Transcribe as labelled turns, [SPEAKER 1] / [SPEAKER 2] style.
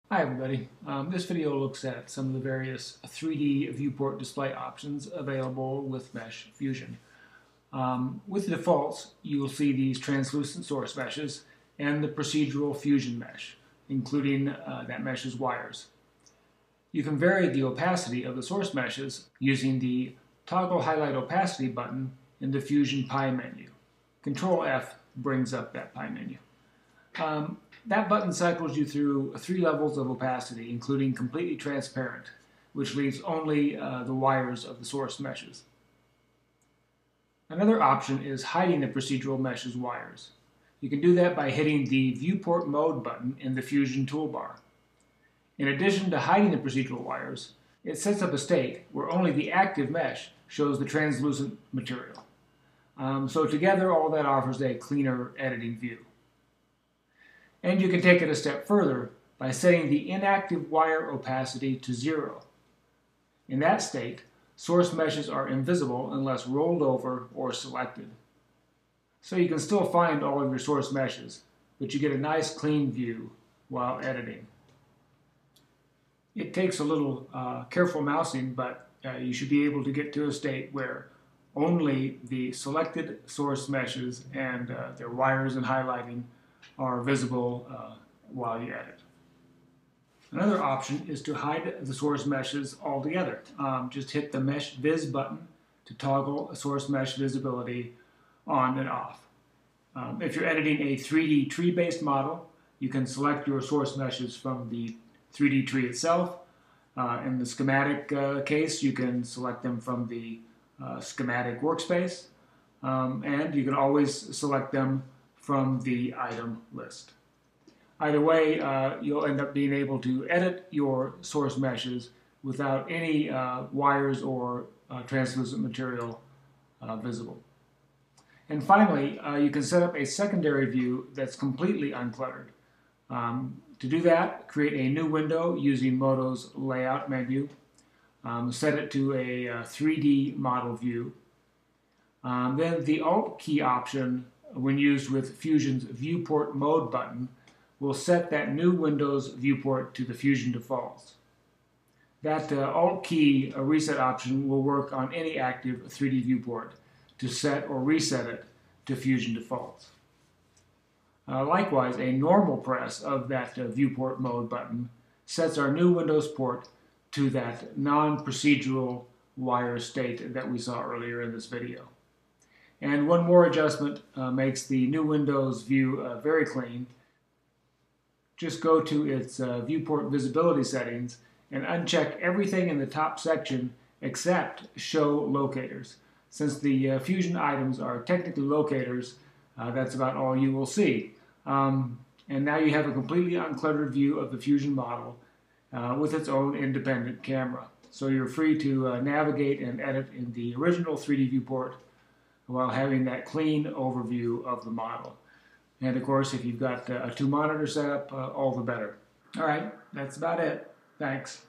[SPEAKER 1] Hi everybody. This video looks at some of the various 3D viewport display options available with MeshFusion. With the defaults, you will see these translucent source meshes and the procedural fusion mesh, including that mesh's wires. You can vary the opacity of the source meshes using the Toggle Highlight Opacity button in the Fusion Pie menu. Control F brings up that pie menu. That button cycles you through 3 levels of opacity, including completely transparent, which leaves only the wires of the source meshes. Another option is hiding the procedural mesh's wires. You can do that by hitting the Viewport Mode button in the Fusion toolbar. In addition to hiding the procedural wires, it sets up a state where only the active mesh shows the translucent material. So together, all that offers a cleaner editing view. And you can take it a step further by setting the inactive wire opacity to 0. In that state, source meshes are invisible unless rolled over or selected. So you can still find all of your source meshes, but you get a nice clean view while editing. It takes a little careful mousing, but you should be able to get to a state where only the selected source meshes and their wires and highlighting are visible while you edit. Another option is to hide the source meshes altogether. Just hit the Mesh Viz button to toggle source mesh visibility on and off. If you're editing a 3D tree-based model, you can select your source meshes from the 3D tree itself. In the schematic case, you can select them from the schematic workspace, and you can always select them from the item list. Either way, you'll end up being able to edit your source meshes without any wires or translucent material visible. And finally, you can set up a secondary view that's completely uncluttered. To do that, create a new window using MODO's layout menu. Set it to a 3D model view. Then the Alt key option, when used with Fusion's Viewport Mode button, will set that new Windows viewport to the Fusion defaults. That Alt key reset option will work on any active 3D viewport to set or reset it to Fusion defaults. Likewise, a normal press of that Viewport Mode button sets our new Windows port to that non-procedural wire state that we saw earlier in this video. And one more adjustment makes the new Windows view very clean. Just go to its viewport visibility settings and uncheck everything in the top section except Show Locators. Since the Fusion items are technically locators, that's about all you will see. And now you have a completely uncluttered view of the Fusion model with its own independent camera. So you're free to navigate and edit in the original 3D viewport while having that clean overview of the model. And of course, if you've got a 2-monitor setup, all the better. All right, that's about it. Thanks.